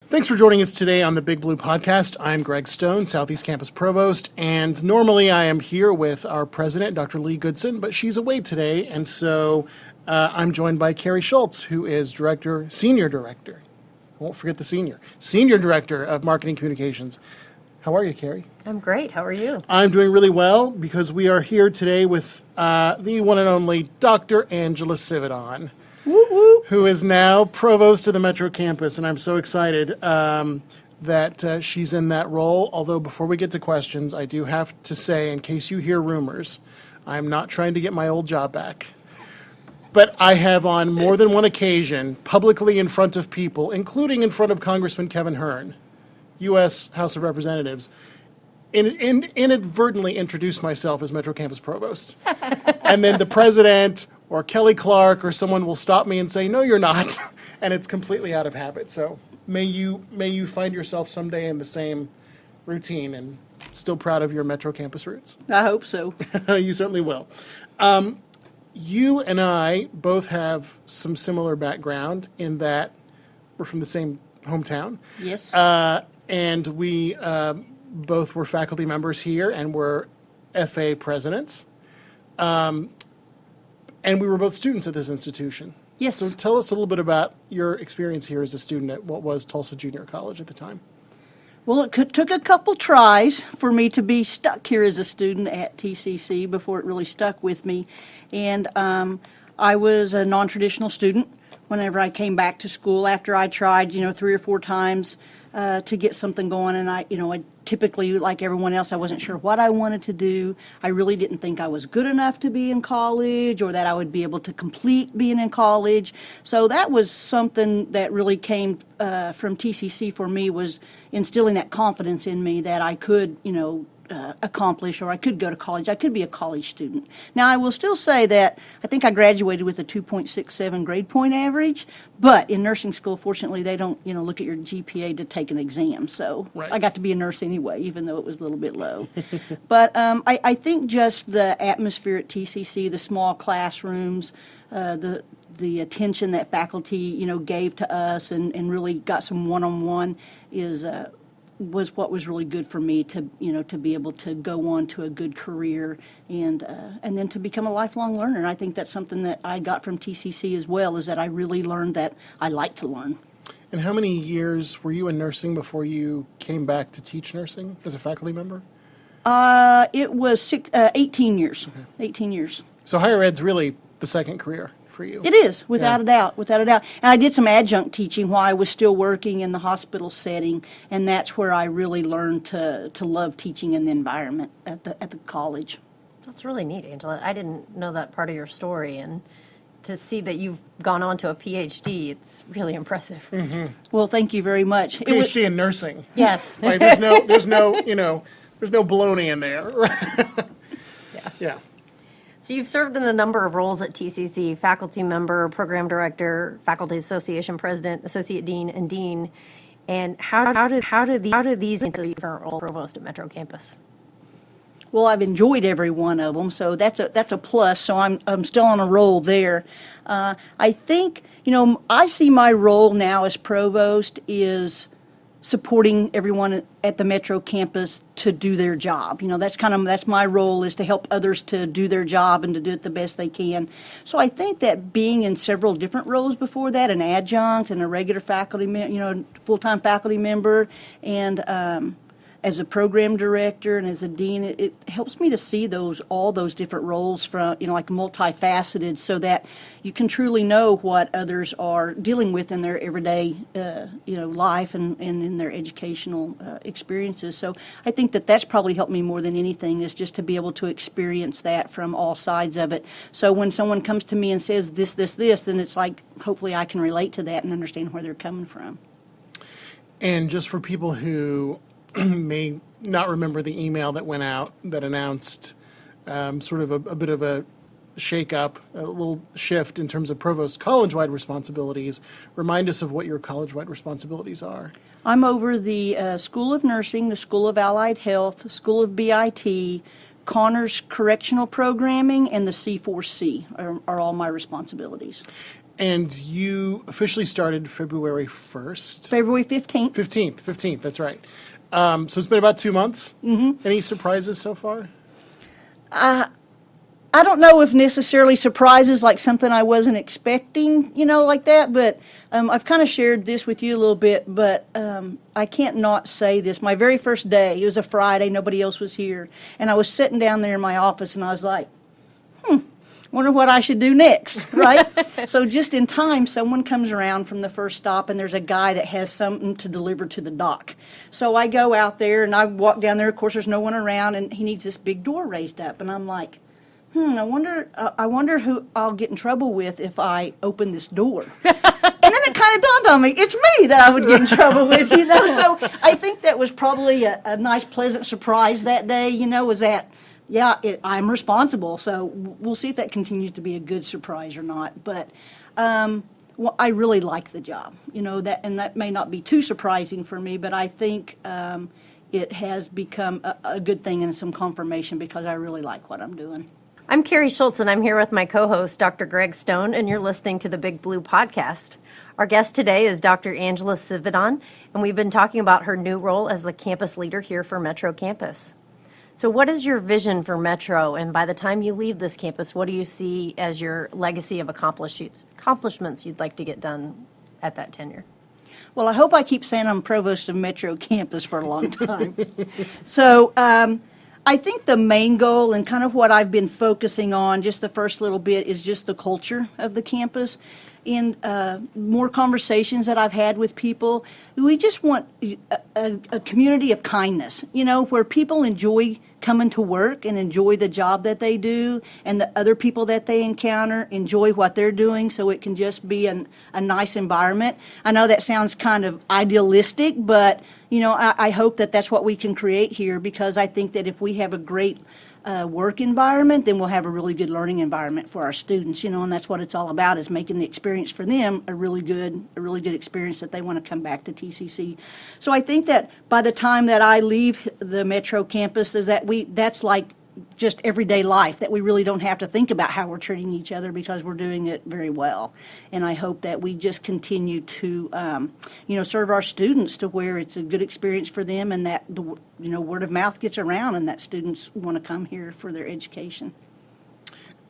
Thanks for joining us today on the Big Blue Podcast. I'm Greg Stone, Southeast Campus Provost, and normally I am here with our president, Dr. Lee Goodson, but she's away today, and so I'm joined by Carrie Schultz, who is Senior Director. I won't forget the Senior Director of Marketing Communications. How are you, Carrie? I'm great. How are you? I'm doing really well because we are here today with the one and only Dr. Angela Sivadon, who is now Provost of the Metro Campus, and I'm so excited that she's in that role. Although before we get to questions, I do have to say, in case you hear rumors, I'm not trying to get my old job back. But I have on more than one occasion, publicly in front of people, including in front of Congressman Kevin Hern, U.S. House of Representatives, inadvertently introduced myself as Metro Campus Provost. And then the president or Kelly Clark or someone will stop me and say, no, you're not. And it's completely out of habit. So may you find yourself someday in the same routine and still proud of your Metro Campus roots. I hope so. You certainly will. You and I both have some similar background in that we're from the same hometown. Yes. And we both were faculty members here and were FA presidents. And we were both students at this institution. Yes. So tell us a little bit about your experience here as a student at what was Tulsa Junior College at the time. Well, it took a couple tries for me to be stuck here as a student at TCC before it really stuck with me. And I was a non-traditional student whenever I came back to school after I tried, 3 or 4 times to get something going. And I typically, like everyone else, I wasn't sure what I wanted to do. I really didn't think I was good enough to be in college or that I would be able to complete being in college. So that was something that really came from TCC for me, was instilling that confidence in me that I could, accomplish, or I could go to college. I could be a college student. Now, I will still say that I think I graduated with a 2.67 grade point average, but in nursing school, fortunately, they don't, look at your GPA to take an exam. So right. I got to be a nurse anyway, even though it was a little bit low. But I think just the atmosphere at TCC, the small classrooms, the attention that faculty, gave to us and really got some one-on-one was what was really good for me to be able to go on to a good career and then to become a lifelong learner. And I think that's something that I got from TCC as well, is that I really learned that I like to learn. And how many years were you in nursing before you came back to teach nursing as a faculty member? It was 18 years. Okay. 18 years. So higher ed's really the second career for you. It is, without a doubt. And I did some adjunct teaching while I was still working in the hospital setting, and that's where I really learned to love teaching in the environment at the college. That's really neat, Angela. I didn't know that part of your story, and to see that you've gone on to a PhD, it's really impressive. Mm-hmm. Well, thank you very much. PhD in nursing. Yes. Right, there's no baloney in there. Yeah. So you've served in a number of roles at TCC: faculty member, program director, faculty association president, associate dean, and dean. And how do these into your current role provost at Metro Campus? Well, I've enjoyed every one of them, so that's a plus. So I'm still on a roll there. I think I see my role now as provost is supporting everyone at the Metro Campus to do their job. That's my role, is to help others to do their job and to do it the best they can. So I think that being in several different roles before that, an adjunct and a regular faculty, full-time faculty member, and as a program director and as a dean, it helps me to see all those different roles from, like multifaceted, so that you can truly know what others are dealing with in their everyday, life and in their educational experiences. So I think that's probably helped me more than anything, is just to be able to experience that from all sides of it. So when someone comes to me and says this, then it's like, hopefully I can relate to that and understand where they're coming from. And just for people who may not remember the email that went out that announced sort of a bit of a shake-up, a little shift in terms of provost college-wide responsibilities. Remind us of what your college-wide responsibilities are. I'm over the School of Nursing, the School of Allied Health, the School of BIT, Connors Correctional Programming, and the C4C are all my responsibilities. And you officially started February 1st. February 15th. 15th, that's right. So it's been about 2 months. Mm-hmm. Any surprises so far? I don't know if necessarily surprises, like something I wasn't expecting, like that, but I've kind of shared this with you a little bit, but I can't not say this. My very first day, it was a Friday, nobody else was here, and I was sitting down there in my office, and I was like, wonder what I should do next, right? So just in time, someone comes around from the first stop, and there's a guy that has something to deliver to the dock. So I go out there, and I walk down there. Of course, there's no one around, and he needs this big door raised up, and I'm like, I wonder who I'll get in trouble with if I open this door. And then it kind of dawned on me, it's me that I would get in trouble with, So I think that was probably a nice, pleasant surprise that day, was that, I'm responsible. So we'll see if that continues to be a good surprise or not. But I really like the job, that may not be too surprising for me, but I think it has become a good thing and some confirmation because I really like what I'm doing. I'm Carrie Schultz, and I'm here with my co-host, Dr. Greg Stone, and you're listening to the Big Blue Podcast. Our guest today is Dr. Angela Sivadon, and we've been talking about her new role as the campus leader here for Metro Campus. So what is your vision for Metro, and by the time you leave this campus, what do you see as your legacy of accomplishments you'd like to get done at that tenure? Well, I hope I keep saying I'm provost of Metro Campus for a long time. So I think the main goal and kind of what I've been focusing on just the first little bit is just the culture of the campus. In more conversations that I've had with people, we just want a community of kindness, where people enjoy coming to work and enjoy the job that they do, and the other people that they encounter enjoy what they're doing, so it can just be a nice environment. I know that sounds kind of idealistic, but I hope that that's what we can create here, because I think that if we have a great work environment, then we'll have a really good learning environment for our students, and that's what it's all about, is making the experience for them a really good experience that they want to come back to TCC. So I think that by the time that I leave the Metro campus, that's like just everyday life, that we really don't have to think about how we're treating each other because we're doing it very well. And I hope that we just continue to, serve our students to where it's a good experience for them, and that the word of mouth gets around, and that students want to come here for their education.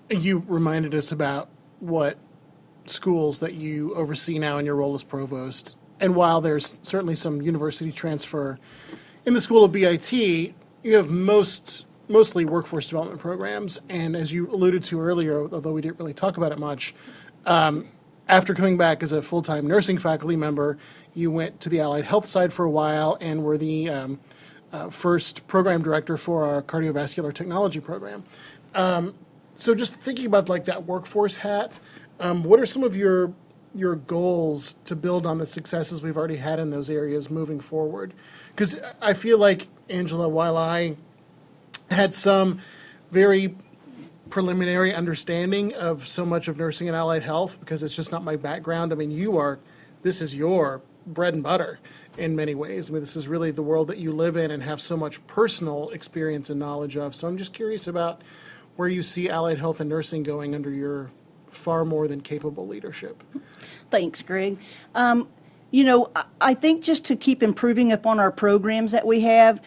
You reminded us about what schools that you oversee now in your role as provost. And while there's certainly some university transfer in the School of BIT, you have mostly workforce development programs. And as you alluded to earlier, although we didn't really talk about it much, after coming back as a full-time nursing faculty member, you went to the allied health side for a while and were the first program director for our cardiovascular technology program. So just thinking about like that workforce hat, what are some of your goals to build on the successes we've already had in those areas moving forward? Because I feel like, Angela, while I had some very preliminary understanding of so much of nursing and allied health, because it's just not my background. I mean, this is your bread and butter in many ways. I mean, this is really the world that you live in and have so much personal experience and knowledge of. So I'm just curious about where you see allied health and nursing going under your far more than capable leadership. Thanks, Greg. I think just to keep improving upon our programs that we have,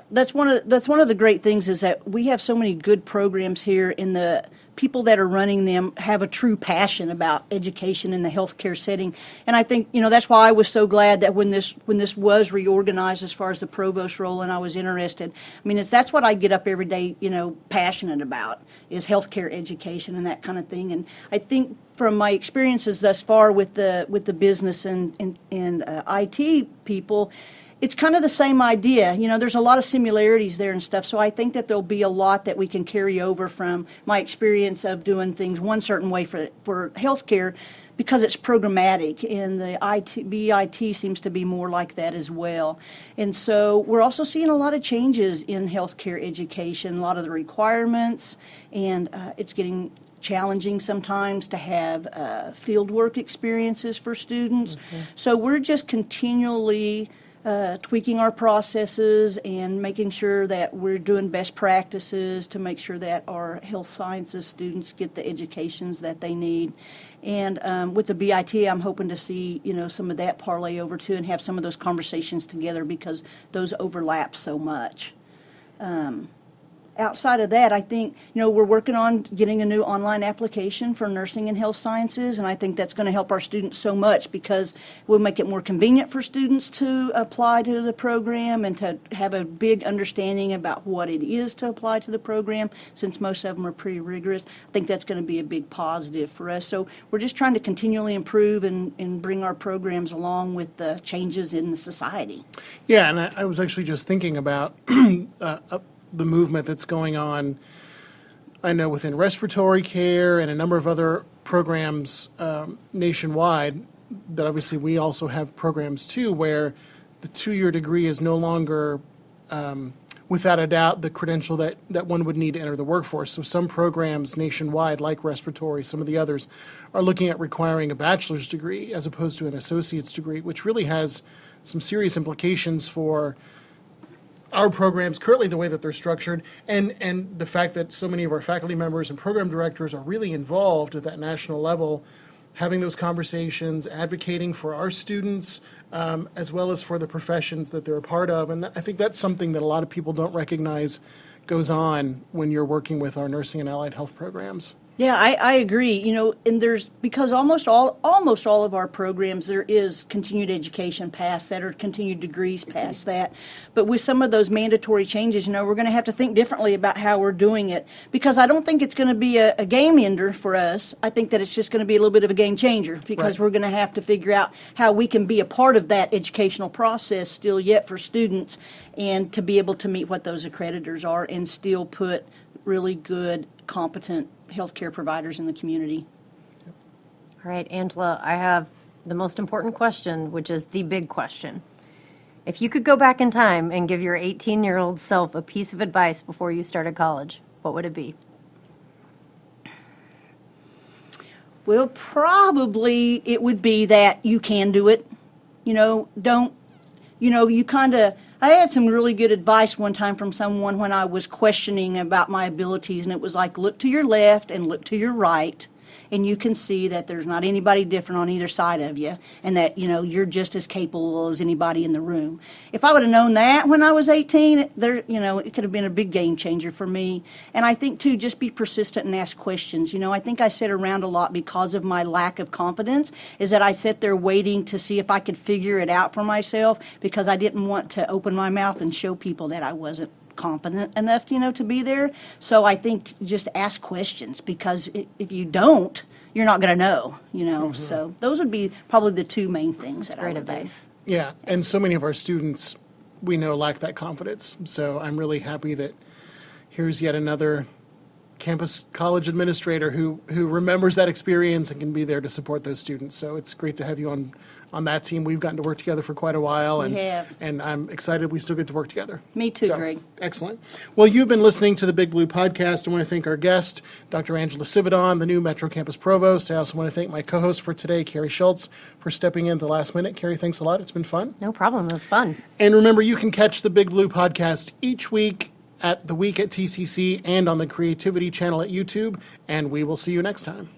that's one of the great things, is that we have so many good programs here, and the people that are running them have a true passion about education in the healthcare setting. And I think that's why I was so glad that when this was reorganized as far as the provost role, and I was interested. I mean, that's what I get up every day, passionate about, is healthcare education and that kind of thing. And I think from my experiences thus far with the business and IT people, it's kind of the same idea. There's a lot of similarities there and stuff. So I think that there'll be a lot that we can carry over from my experience of doing things one certain way for healthcare, because it's programmatic, and the BIT seems to be more like that as well. And so we're also seeing a lot of changes in healthcare education, a lot of the requirements, and it's getting challenging sometimes to have field work experiences for students. Mm-hmm. So we're just continually tweaking our processes and making sure that we're doing best practices to make sure that our health sciences students get the educations that they need. And with the BIT, I'm hoping to see, some of that parlay over too and have some of those conversations together because those overlap so much. Outside of that, I think, we're working on getting a new online application for nursing and health sciences, and I think that's going to help our students so much because we'll make it more convenient for students to apply to the program and to have a big understanding about what it is to apply to the program, since most of them are pretty rigorous. I think that's going to be a big positive for us. So we're just trying to continually improve and bring our programs along with the changes in the society. Yeah, and I was actually just thinking about the movement that's going on, I know, within respiratory care and a number of other programs nationwide, that obviously we also have programs too, where the 2-year degree is no longer, without a doubt, the credential that one would need to enter the workforce. So some programs nationwide, like respiratory, some of the others, are looking at requiring a bachelor's degree as opposed to an associate's degree, which really has some serious implications for our programs currently, the way that they're structured, and the fact that so many of our faculty members and program directors are really involved at that national level, having those conversations, advocating for our students, as well as for the professions that they're a part of. And I think that's something that a lot of people don't recognize goes on when you're working with our nursing and allied health programs. Yeah, I agree. And there's, because almost all of our programs, there is continued education past that or continued degrees past that. But with some of those mandatory changes, we're going to have to think differently about how we're doing it, because I don't think it's going to be a game ender for us. I think that it's just going to be a little bit of a game changer, because we're going to have to figure out how we can be a part of that educational process still yet for students, and to be able to meet what those accreditors are and still put really good, competent healthcare providers in the community. All right, Angela, I have the most important question, which is the big question. If you could go back in time and give your 18-year-old self a piece of advice before you started college, what would it be? Well, probably it would be that you can do it. I had some really good advice one time from someone when I was questioning about my abilities, and it was like, look to your left and look to your right, and you can see that there's not anybody different on either side of you, and that, you're just as capable as anybody in the room. If I would have known that when I was 18, it could have been a big game changer for me. And I think, too, just be persistent and ask questions. I think I sit around a lot because of my lack of confidence, is that I sit there waiting to see if I could figure it out for myself, because I didn't want to open my mouth and show people that I wasn't confident enough, to be there. So I think just ask questions, because if you don't, you're not going to know, Mm-hmm. So those would be probably the two main things. That's great advice. Yeah, and so many of our students, we know, lack that confidence. So I'm really happy that here's yet another campus college administrator who remembers that experience and can be there to support those students. So it's great to have you on that team. We've gotten to work together for quite a while, and We have. And I'm excited we still get to work together. Me too, So, Greg. Excellent. Well, you've been listening to the Big Blue Podcast. I want to thank our guest, Dr. Angela Sivadon, the new Metro Campus Provost. I also want to thank my co-host for today, Carrie Schultz, for stepping in at the last minute. Carrie, thanks a lot. It's been fun. No problem. It was fun. And remember, you can catch the Big Blue Podcast each week at The Week at TCC and on the Creativity channel at YouTube. And we will see you next time.